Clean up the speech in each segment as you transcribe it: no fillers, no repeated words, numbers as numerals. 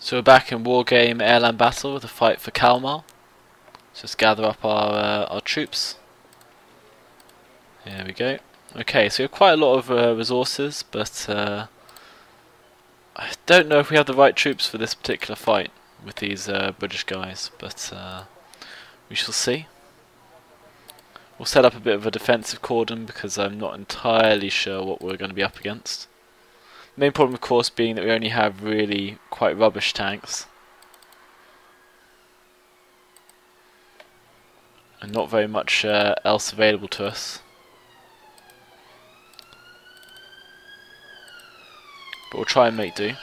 So we're back in Wargame Airland battle with a fight for Kalmar. Let's just gather up our troops. Here we go. Okay, so we have quite a lot of resources, but I don't know if we have the right troops for this particular fight with these British guys, but we shall see. We'll set up a bit of a defensive cordon because I'm not entirely sure what we're going to be up against. The main problem, of course, being that we only have really quite rubbish tanks. And not very much else available to us. But we'll try and make do.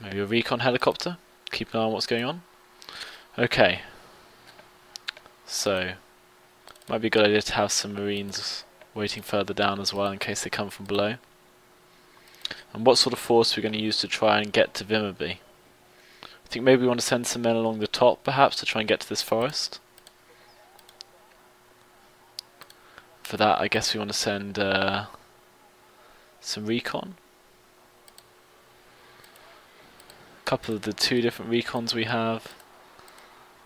Maybe a recon helicopter. Keep an eye on what's going on. Okay. So, might be a good idea to have some marines waiting further down as well in case they come from below. And what sort of force we're going to use to try and get to Vimmerby? I think maybe we want to send some men along the top perhaps to try and get to this forest. For that I guess we want to send some recon. A couple of the two different recons we have.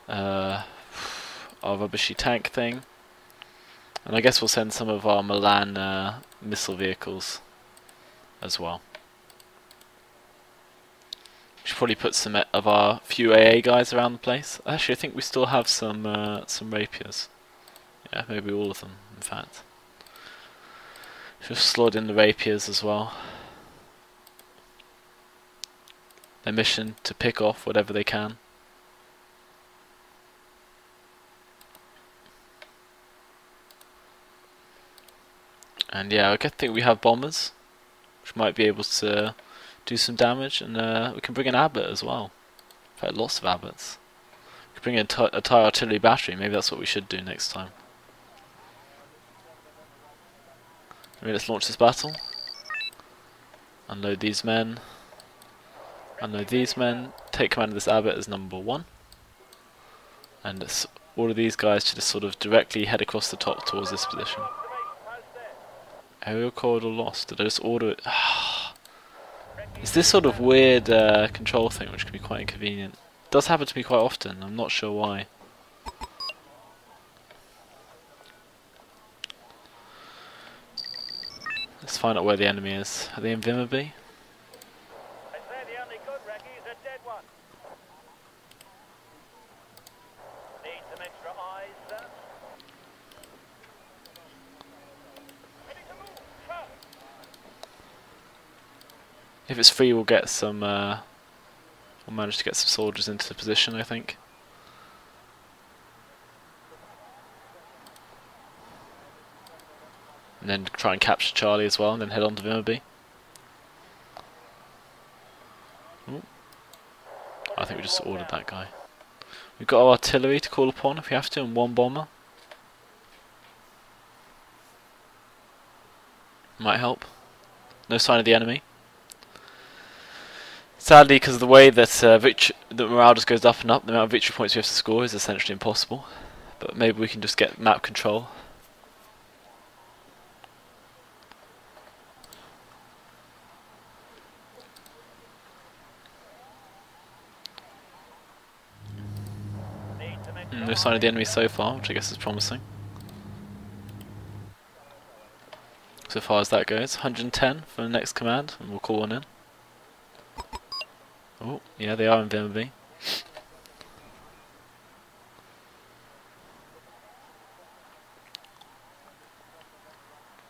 Our rubbishy tank thing. And I guess we'll send some of our Milan missile vehicles as well. We should probably put some of our few AA guys around the place. Actually, I think we still have some rapiers. Yeah, maybe all of them, in fact. Just slot in the rapiers as well. Their mission to pick off whatever they can. And yeah, I think we have bombers, which might be able to do some damage, and we can bring an abbot as well. In fact, lots of abbots. We can bring in a tire artillery battery. Maybe that's what we should do next time. Maybe let's launch this battle. Unload these men. Unload these men. Take command of this abbot as number 1. And let's order these guys to just sort of directly head across the top towards this position. Aerial corridor lost. Did I just order it? It's this sort of weird control thing which can be quite inconvenient. It does happen to me quite often, I'm not sure why. Let's find out where the enemy is. Are they in Vimmerby? If it's free, we'll get some. We'll manage to get some soldiers into the position, I think. And then try and capture Charlie as well, and then head on to Vimmerby. Ooh. I think we just ordered that guy. We've got our artillery to call upon if we have to, and 1 bomber. Might help. No sign of the enemy. Sadly, because of the way that the morale just goes up and up, the amount of victory points we have to score is essentially impossible. But maybe we can just get map control. No sign of the enemy so far, which I guess is promising. So far as that goes, 110 for the next command, and we'll call one in. Oh, yeah, they are in Vimmerby.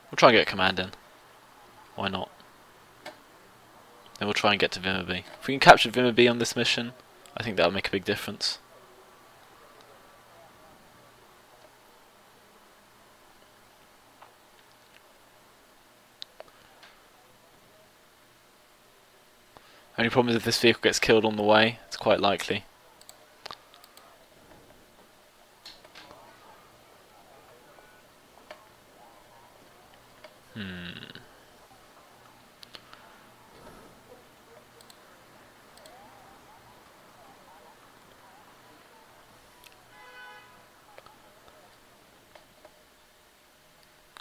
We'll try and get a command in. Why not? Then we'll try and get to Vimmerby. If we can capture Vimmerby on this mission, I think that'll make a big difference. Only problem is if this vehicle gets killed on the way, it's quite likely.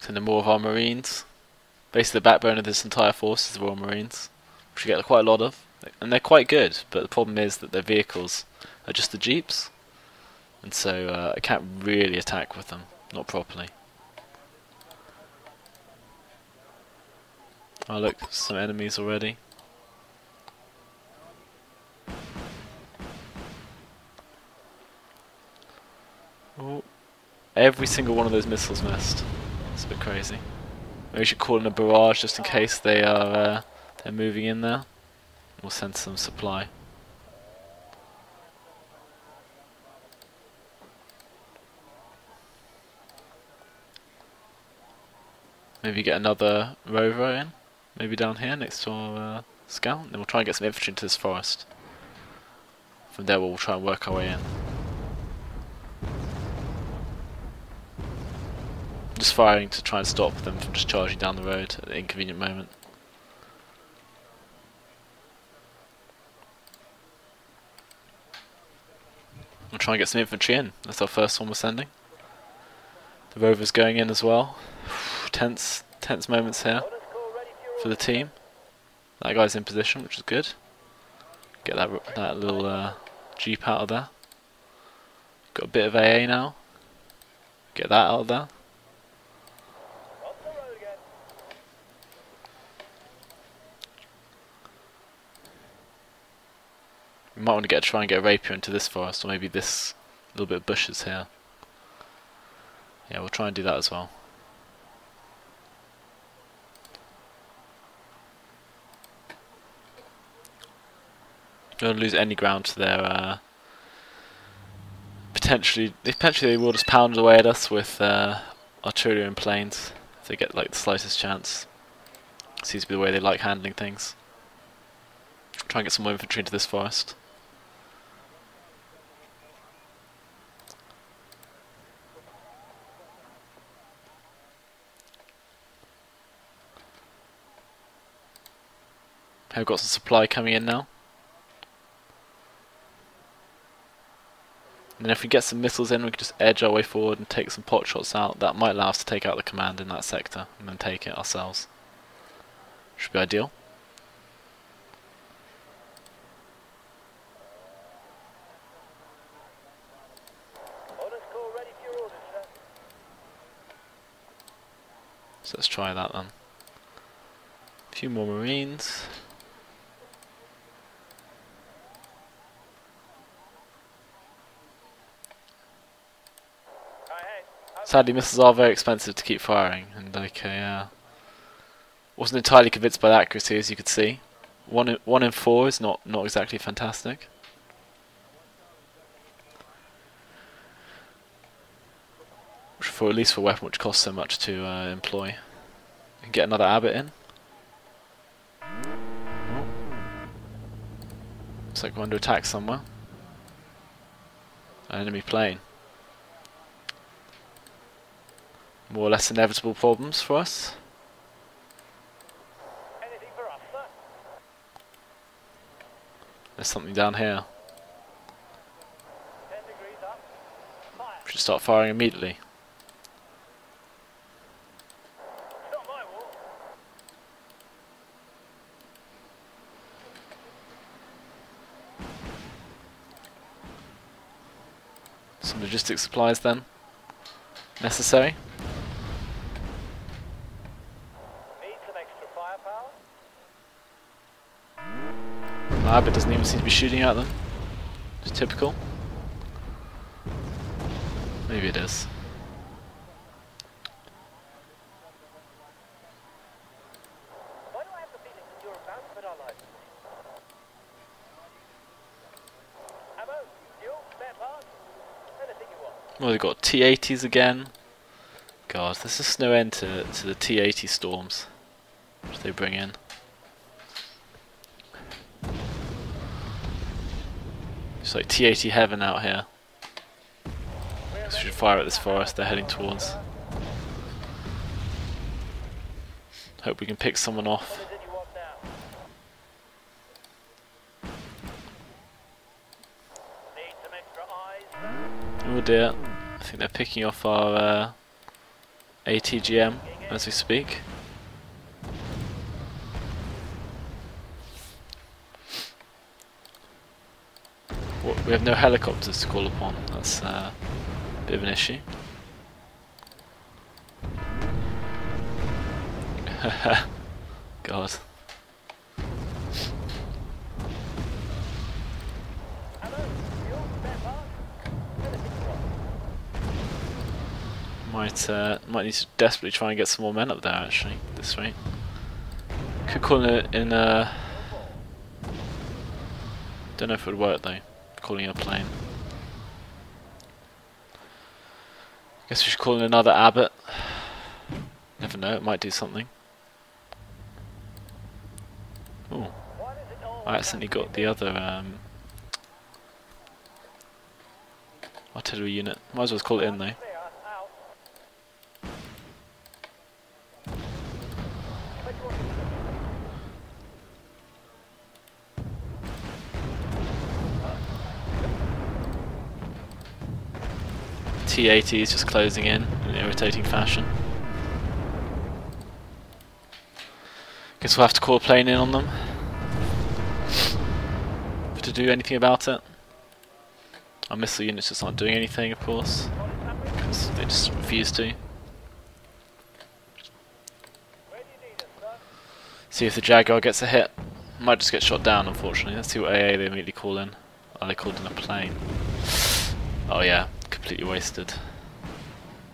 Sending more of our Marines. Basically the backbone of this entire force is the Royal Marines, which we get quite a lot of. And they're quite good, but the problem is that their vehicles are just the jeeps. And so I can't really attack with them, not properly. Oh look, some enemies already. Oh, every single one of those missiles missed. That's a bit crazy. Maybe we should call in a barrage just in case they are they're moving in there. We'll send some supply. Maybe get another rover in. Maybe down here next to our scout. Then we'll try and get some infantry into this forest. From there we'll try and work our way in. Just firing to try and stop them from just charging down the road at an inconvenient moment. We'll try and get some infantry in. That's our first one we're sending. The rover's going in as well. Tense moments here for the team. That guy's in position, which is good. Get that little jeep out of there. Got a bit of AA now. Get that out of there. We might want to try and get a rapier into this forest, or maybe this little bit of bushes here. Yeah, we'll try and do that as well. Don't lose any ground to their potentially they will just pound away at us with artillery and planes if they get like the slightest chance. Seems to be the way they like handling things. Try and get some more infantry into this forest. I've got some supply coming in now. And then if we get some missiles in, we can just edge our way forward and take some pot shots out. That might allow us to take out the command in that sector and then take it ourselves. Should be ideal. So let's try that then. A few more Marines. Sadly, missiles are very expensive to keep firing, and wasn't entirely convinced by the accuracy, as you could see. 1 in 4 is not exactly fantastic. For at least for a weapon which costs so much to employ. And get another Abbot in. Looks like we're under attack somewhere. An enemy plane. More or less inevitable problems for us. There's something down here. We should start firing immediately. Some logistic supplies then. Necessary. But doesn't even seem to be shooting at them. It's typical. Maybe it is. Why do I have the feeling that you're about to put our lives in? Ammo, fuel, spare parts, anything you want. Well, they've got T-80s again. God, there's just no end to the T-80 storms which they bring in. It's like T-80 heaven out here. So we should fire at this forest they're heading towards. Hope we can pick someone off. Oh dear, I think they're picking off our ATGM. as we speak. We have no helicopters to call upon. That's a bit of an issue. God. Might need to desperately try and get some more men up there actually, this rate. Could call it in don't know if it would work though, calling in a plane. Guess we should call in another Abbott. Never know, it might do something. Oh, I accidentally got the other artillery unit. Might as well call it in though. T-80 is just closing in an irritating fashion. Guess we'll have to call a plane in on them to do anything about it. Our missile units just aren't doing anything, of course, because they just refuse to. See if the Jaguar gets a hit. Might just get shot down, unfortunately. Let's see what AA they immediately call in. Oh, they called in a plane. Oh yeah, completely wasted.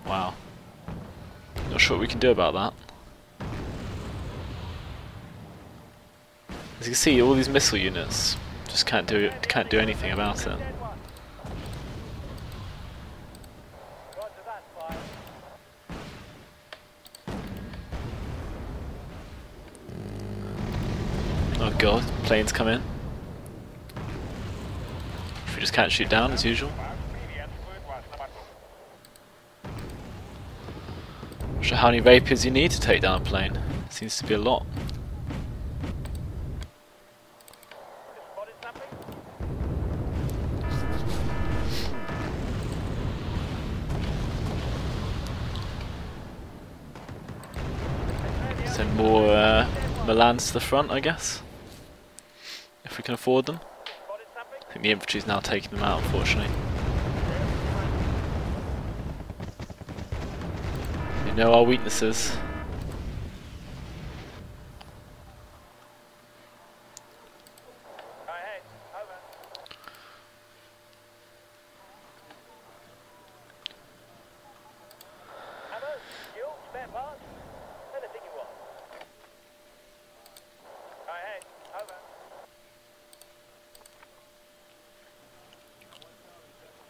Wow. Not sure what we can do about that. As you can see, all these missile units just can't do anything about it. Oh god, planes come in. We just can't shoot down as usual. Not sure how many rapiers you need to take down a plane. Seems to be a lot. Send more Milans to the front, I guess, if we can afford them. I think the infantry's now taking them out, unfortunately. You know our weaknesses.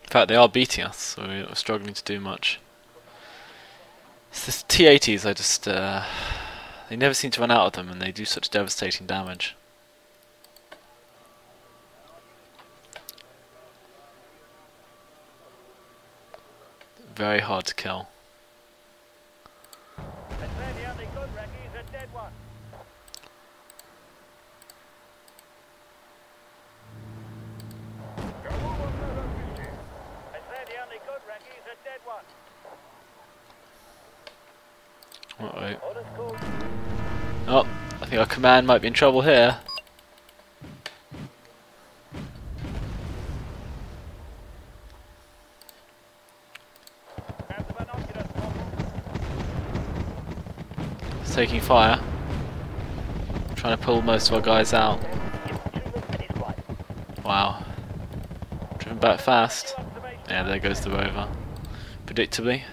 In fact, they are beating us, so we're struggling to do much. It's this T-80s, I just they never seem to run out of them, and they do such devastating damage. Very hard to kill. Uh-oh. Oh, I think our command might be in trouble here. It's taking fire. Trying to pull most of our guys out. Wow. Driven back fast. Yeah, there goes the rover. Predictably.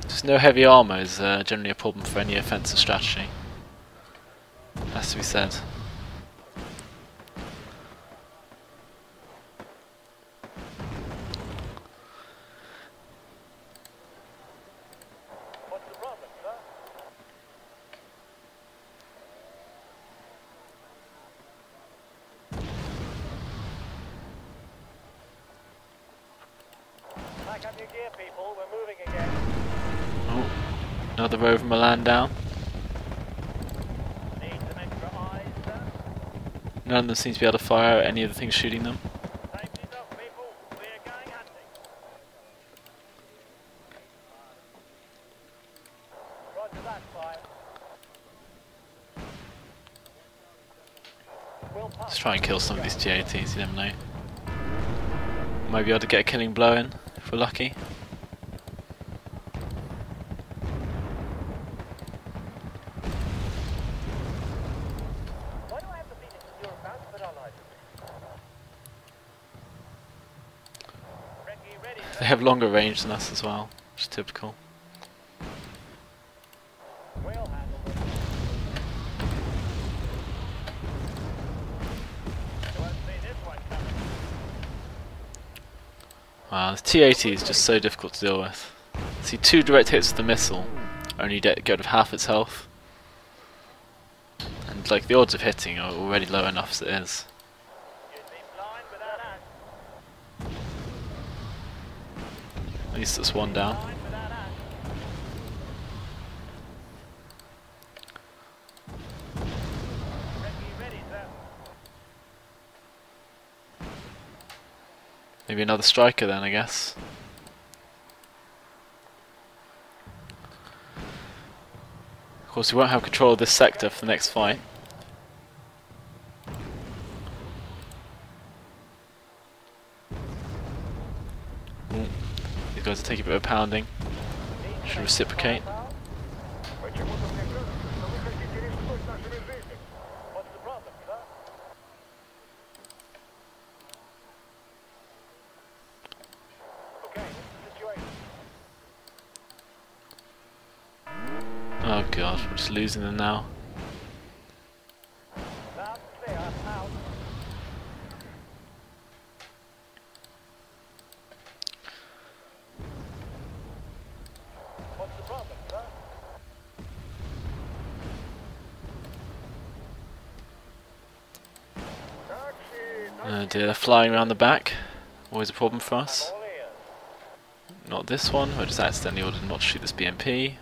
Just no heavy armour is generally a problem for any offensive strategy. Has to be said. What's the problem, sir? Pack up your gear, people. We're moving again. Oh, another rover Milan down. Need some extra eyes, sir? None of them seem to be able to fire at any of the things shooting them. Safety's up, people. We're going hunting. We'll pass. Let's try and kill some of these TATs, you never know. Maybe able to get a killing blow in, if we're lucky. Why do I have to beat it in your advance for our license? Recce ready, sir. They have longer range than us as well, which is typical. We'll handle this. You won't see this one coming. Wow, this TAT is just so difficult to deal with. See, 2 direct hits with the missile only get rid of half its health. And like the odds of hitting are already low enough as it is. You'd be blind without us. At least it's one down. Blind without us. Recce ready, sir. Maybe another striker then, I guess. Of course, we won't have control of this sector for the next fight. Ooh, these guys are taking a bit of a pounding. Should reciprocate. What's the problem, sir? Okay, what's the situation? Oh god, we're just losing them now. Loud and clear, out. What's the problem, sir? Oh dear, they're flying around the back. Always a problem for us. All ears. Not this one, I just accidentally ordered not to shoot this BMP.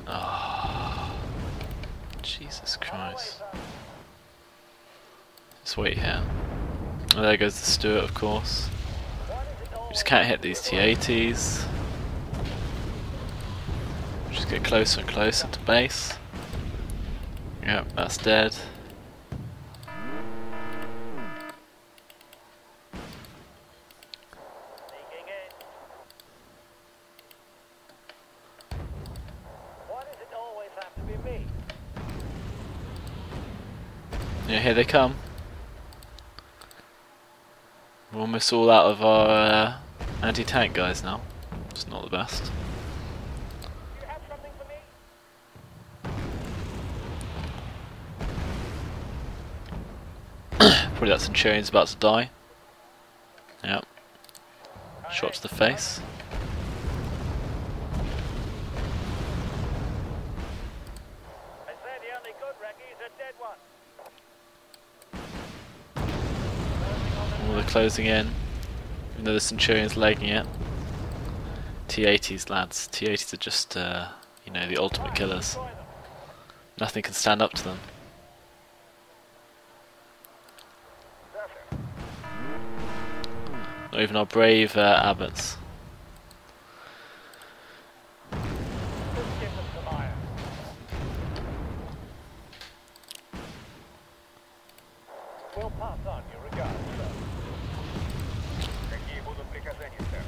Oh, Jesus Christ. Just wait here. Oh, there goes the Stuart, of course. We just can't hit these TATs. Just get closer and closer to base. Yep, that's dead. Sneaking in. Why does it always have to be me? Yeah, here they come. We're almost all out of our anti-tank guys now. It's not the best. Do you have something for me? Probably that Centurion's about to die. Yep. Shot to the face. I say the only good Recce is a dead one. Oh, they're closing in. Even though the Centurion's legging it. T-80s, lads. T-80s are just, you know, the ultimate killers. Destroy them. Nothing can stand up to them. Not even our brave abbots. Just give them some iron. We'll pass on your regards, sir. Какие будут приказания, sir?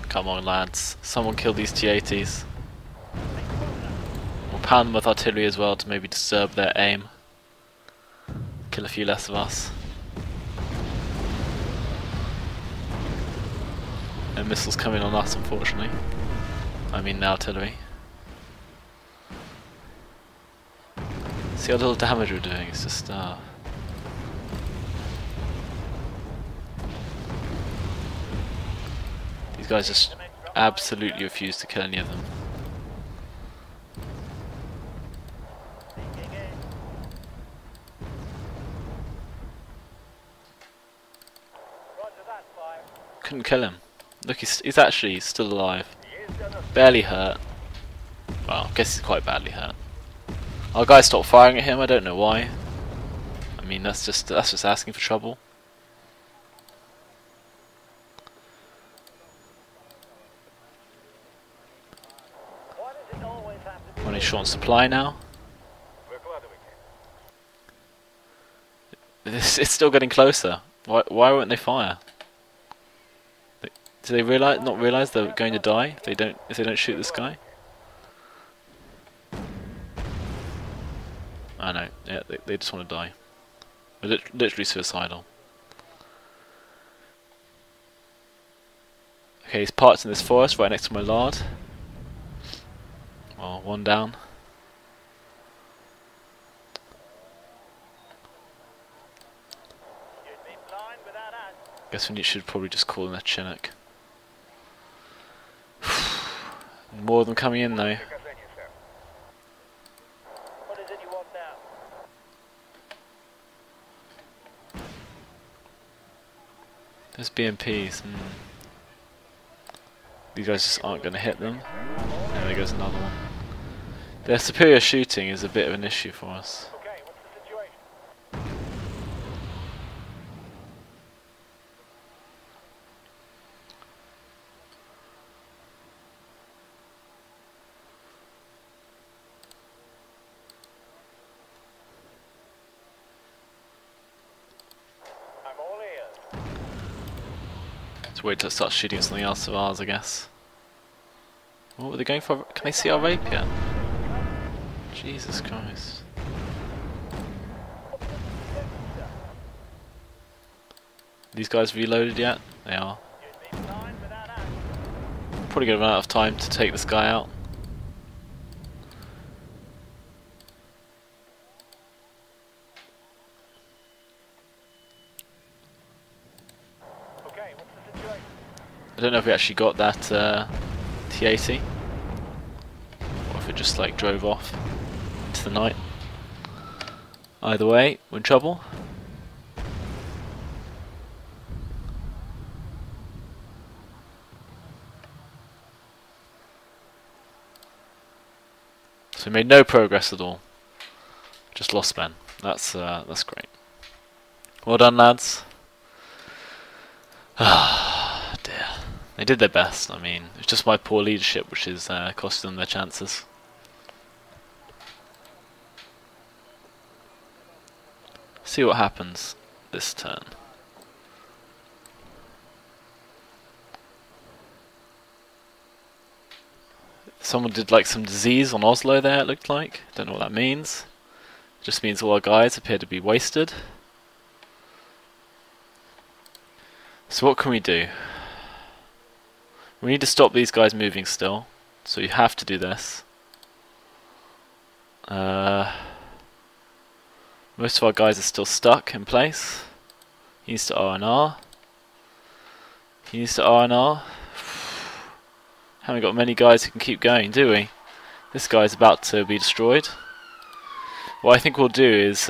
Come on, lads. Someone kill these T-80s. We'll pound them with artillery as well to maybe disturb their aim. Kill a few less of us. No missiles coming on us, unfortunately. I mean the artillery. See how little damage we're doing, it's just these guys just absolutely refuse to kill any of them. Sneaking in. Roger that, fire. Couldn't kill him. Look, he's actually still alive. He is gonna Barely hurt. Well, I guess he's quite badly hurt. Our guy stopped firing at him, I don't know why. I mean, that's just asking for trouble. Why does it always have to be Running short on supply now. Выкладывайте. It's still getting closer. Why won't they fire? Do they not realize they're going to die if they don't shoot this guy? I know. Yeah, they just want to die. They're literally suicidal. Okay, he's parked in this forest right next to my lard. Well, one down. You'd be blind without us. Guess we should probably just call in a Chinook. More of them coming in though. What is it you want now? There's BMPs. These guys just aren't going to hit them. And there goes another one. Their superior shooting is a bit of an issue for us. Okay, what's the situation? I'm all ears. Let's wait till it starts shooting something else of ours, I guess. What were they going for? Can they see our rapier? Jesus Christ. These guys reloaded yet? They are. You'd be blind without us. Probably going to run out of time to take this guy out. Okay, what's the situation? I don't know if we actually got that T-80. Or if it just like drove off into the night. Either way, we're in trouble. So we made no progress at all. Just lost men. That's great. Well done, lads. Ah, dear. They did their best. I mean, it's just my poor leadership which is costing them their chances. See what happens this turn. Someone did like some disease on Oslo there, it looked like. Don't know what that means. It just means all our guys appear to be wasted. So what can we do? We need to stop these guys moving still. So you have to do this. Most of our guys are still stuck in place. He needs to R&R. He needs to R&R. Haven't got many guys who can keep going, do we? This guy's about to be destroyed. What I think we'll do is...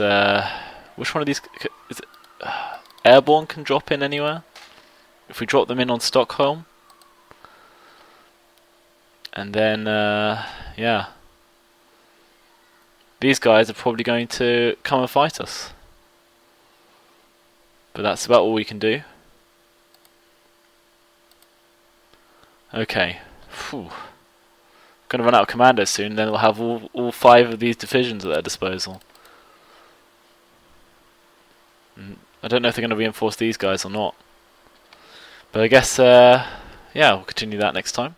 which one of these... Is it, Airborne can drop in anywhere? If we drop them in on Stockholm. And then, yeah. These guys are probably going to come and fight us. But that's about all we can do. Okay. Phew. Gonna run out of commandos soon, then we'll have all 5 of these divisions at their disposal. I don't know if they're going to reinforce these guys or not. But I guess, yeah, we'll continue that next time.